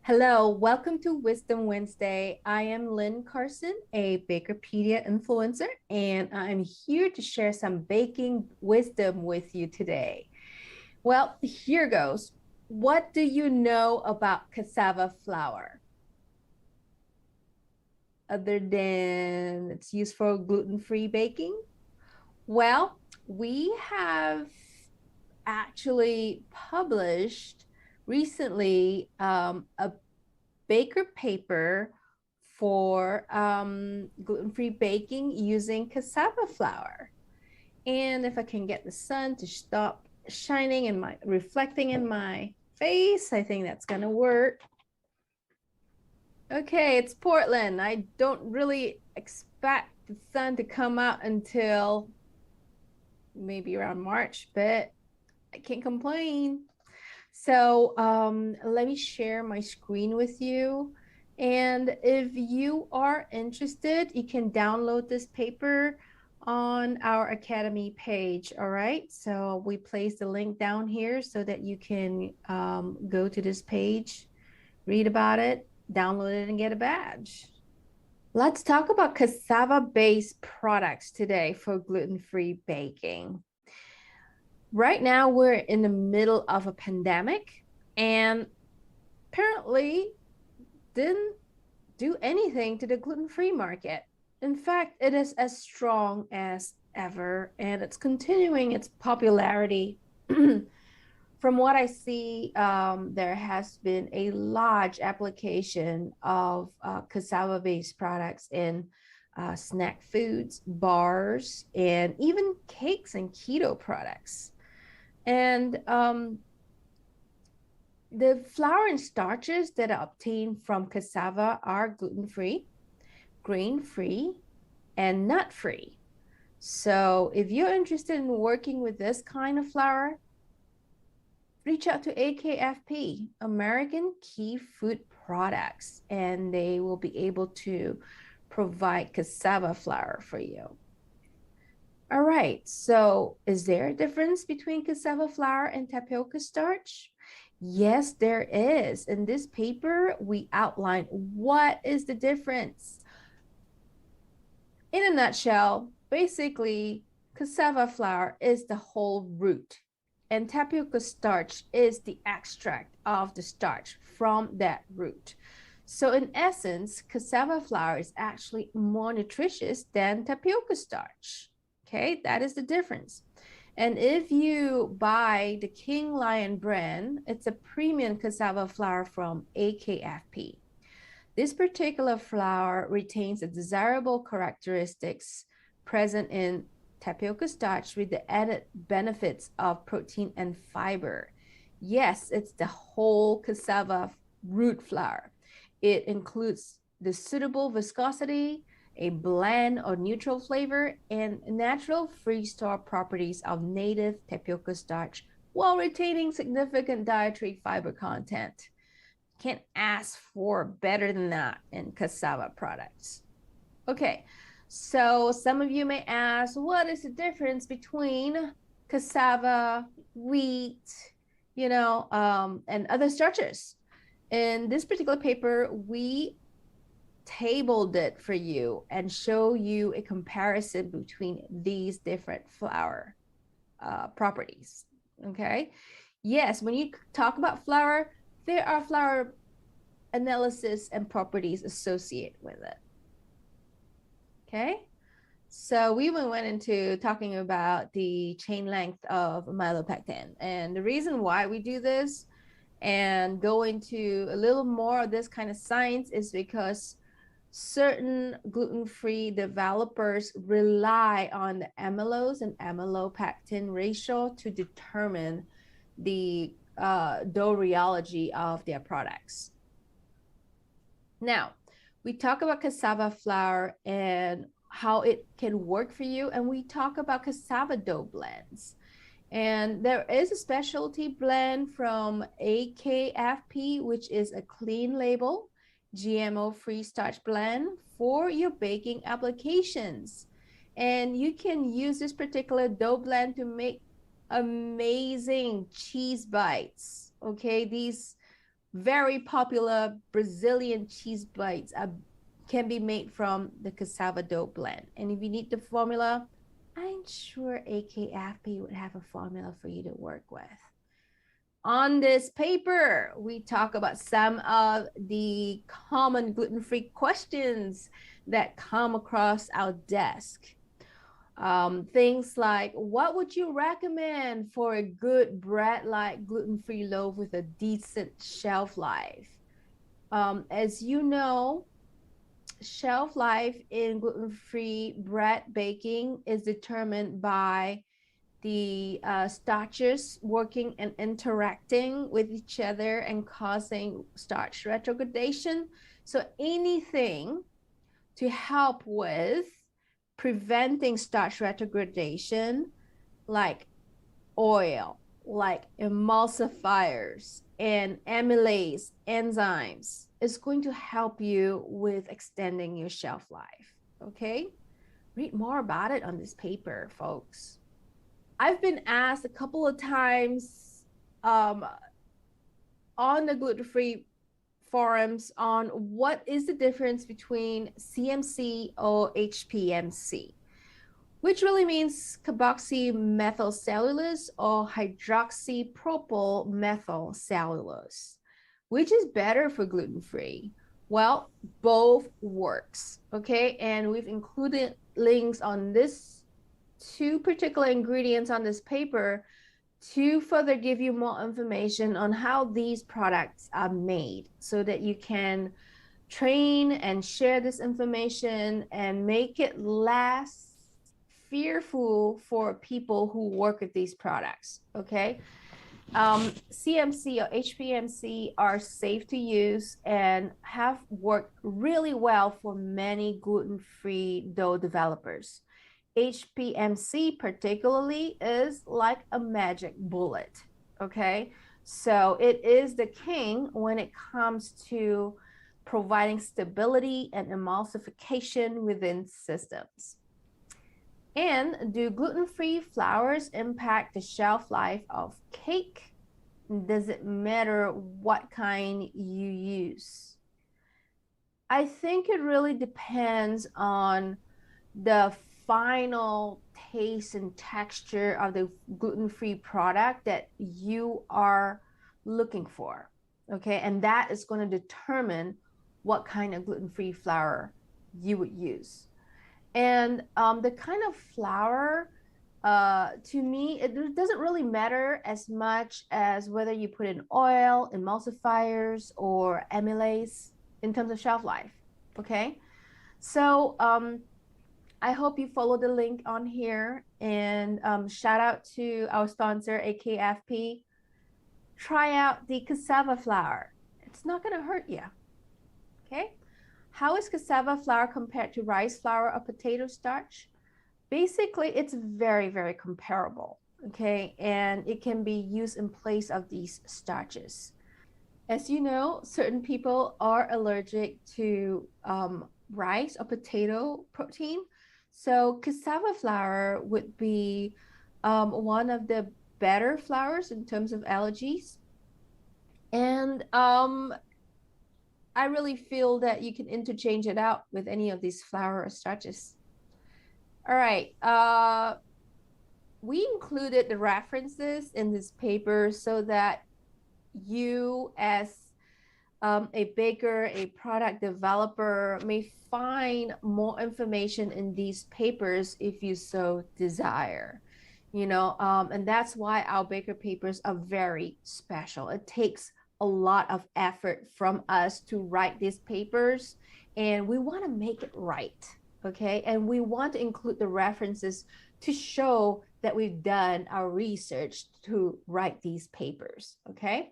Hello, welcome to Wisdom Wednesday. I am Lynn Carson, a Bakerpedia influencer, and I'm here to share some baking wisdom with you today. Well, here goes. What do you know about cassava flour? Other than it's used for gluten-free baking? Well, we have actually published recently a baker paper for gluten-free baking using cassava flour. And if I can get the sun to stop shining and reflecting in my face, I think that's gonna work. Okay, it's Portland. I don't really expect the sun to come out until maybe around March, but I can't complain. So let me share my screen with you. And if you are interested, you can download this paper on our Academy page. All right. So we place the link down here so that you can go to this page, read about it, download it, and get a badge. Let's talk about cassava-based products today for gluten-free baking. Right now, we're in the middle of a pandemic, and apparently didn't do anything to the gluten-free market. In fact, it is as strong as ever, and it's continuing its popularity. From what I see, there has been a large application of cassava-based products in snack foods, bars, and even cakes and keto products. And the flour and starches that are obtained from cassava are gluten-free, grain-free, and nut-free. So if you're interested in working with this kind of flour, reach out to AKFP, American Key Food Products, and they will be able to provide cassava flour for you. All right, so is there a difference between cassava flour and tapioca starch? Yes, there is. In this paper, we outline what is the difference. In a nutshell, basically, cassava flour is the whole root, and tapioca starch is the extract of the starch from that root. So in essence, cassava flour is actually more nutritious than tapioca starch. Okay, that is the difference. And if you buy the King Lion brand, it's a premium cassava flour from AKFP. This particular flour retains the desirable characteristics present in tapioca starch with the added benefits of protein and fiber. Yes, it's the whole cassava root flour. It includes the suitable viscosity, a bland or neutral flavor, and natural freeze-store properties of native tapioca starch while retaining significant dietary fiber content. Can't ask for better than that in cassava products. Okay, so some of you may ask, what is the difference between cassava, wheat, and other starches? In this particular paper, we tabled it for you and show you a comparison between these different flour properties. Okay. Yes, when you talk about flour, there are flour analysis and properties associated with it. Okay. So we went into talking about the chain length of amylopectin. And the reason why we do this and go into a little more of this kind of science is because certain gluten-free developers rely on the amylose and amylopectin ratio to determine the dough rheology of their products. Now, we talk about cassava flour and how it can work for you, and we talk about cassava dough blends. And there is a specialty blend from AKFP, which is a clean label, GMO-free starch blend for your baking applications. And you can use this particular dough blend to make amazing cheese bites. Okay, these very popular Brazilian cheese bites can be made from the cassava dough blend. And if you need the formula, I'm sure AKFP would have a formula for you to work with. On this paper, we talk about some of the common gluten-free questions that come across our desk. Things like, what would you recommend for a good bread-like gluten-free loaf with a decent shelf life? As you know, shelf life in gluten-free bread baking is determined by the starches working and interacting with each other and causing starch retrogradation. So anything to help with preventing starch retrogradation, like oil, like emulsifiers and amylase enzymes, is going to help you with extending your shelf life. Okay, read more about it on this paper, folks. I've been asked a couple of times on the gluten-free forums on what is the difference between CMC or HPMC, which really means carboxymethylcellulose or hydroxypropylmethylcellulose. Which is better for gluten-free? Well, both works, okay? And we've included links on this two particular ingredients on this paper to further give you more information on how these products are made so that you can train and share this information and make it less fearful for people who work with these products, okay? CMC or HPMC are safe to use and have worked really well for many gluten-free dough developers. HPMC particularly is like a magic bullet, okay? So it is the king when it comes to providing stability and emulsification within systems. And do gluten-free flours impact the shelf life of cake? Does it matter what kind you use? I think it really depends on the final taste and texture of the gluten-free product that you are looking for, okay? And that is going to determine what kind of gluten-free flour you would use. And the kind of flour, to me, it doesn't really matter as much as whether you put in oil, emulsifiers, or amylase in terms of shelf life, okay? So I hope you follow the link on here, and shout out to our sponsor, AKFP. Try out the cassava flour. It's not going to hurt you, okay? How is cassava flour compared to rice flour or potato starch? Basically, it's very, very comparable, okay? And it can be used in place of these starches. As you know, certain people are allergic to rice or potato protein. So cassava flour would be one of the better flours in terms of allergies. And I really feel that you can interchange it out with any of these flour or starches. All right. We included the references in this paper so that you as a baker, a product developer may find more information in these papers if you so desire, you know, and that's why our baker papers are very special. It takes a lot of effort from us to write these papers, and we want to make it right, okay? And we want to include the references to show that we've done our research to write these papers, okay?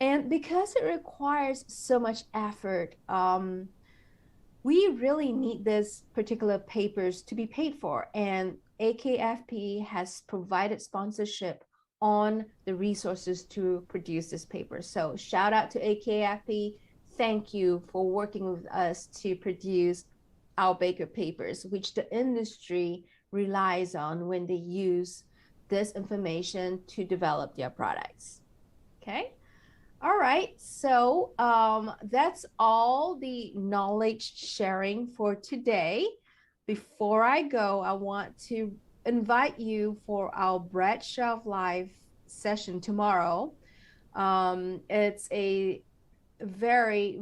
And because it requires so much effort, we really need this particular papers to be paid for. And AKFP has provided sponsorship on the resources to produce this paper. So shout out to AKFP. Thank you for working with us to produce our baker papers, which the industry relies on when they use this information to develop their products. Okay. All right, so that's all the knowledge sharing for today. Before I go, I want to invite you for our bread shelf live session tomorrow. It's a very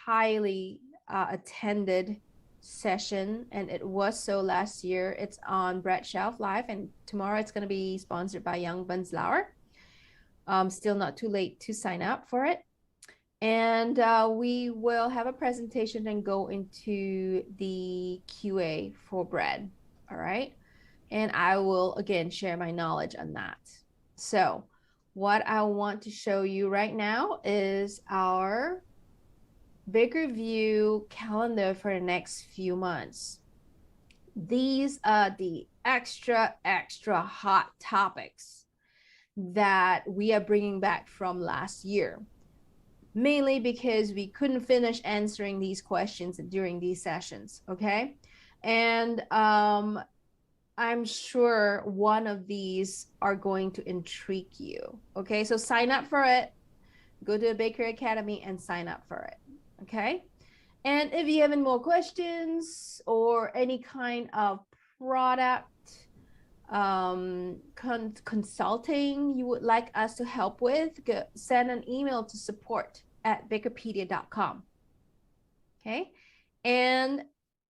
highly attended session, and it was so last year. It's on Bread Shelf Live, and tomorrow it's going to be sponsored by Young Bunzlauer. Still not too late to sign up for it. And we will have a presentation and go into the QA for bread. All right. And I will again share my knowledge on that. So, what I want to show you right now is our Baker View calendar for the next few months. These are the extra hot topics that we are bringing back from last year, mainly because we couldn't finish answering these questions during these sessions. Okay. And I'm sure one of these are going to intrigue you. Okay. So sign up for it. Go to the Baker Academy and sign up for it. Okay. And if you have any more questions or any kind of product consulting you would like us to help with, send an email to support@bakerpedia.com. Okay. And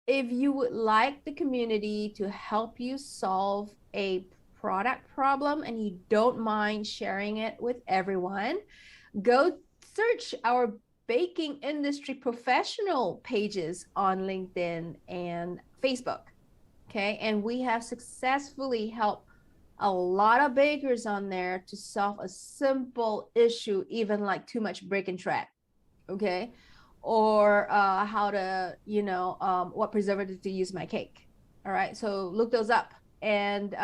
if you would like the community to help you solve a product problem and you don't mind sharing it with everyone, go search our baking industry professional pages on LinkedIn and Facebook. Okay. And we have successfully helped a lot of bakers on there to solve a simple issue, even like too much break and shred. Okay. Or how to, what preservative to use my cake. All right. So look those up. And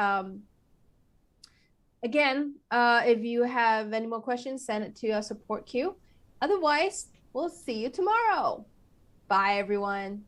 again, if you have any more questions, send it to our support queue. Otherwise, we'll see you tomorrow. Bye, everyone.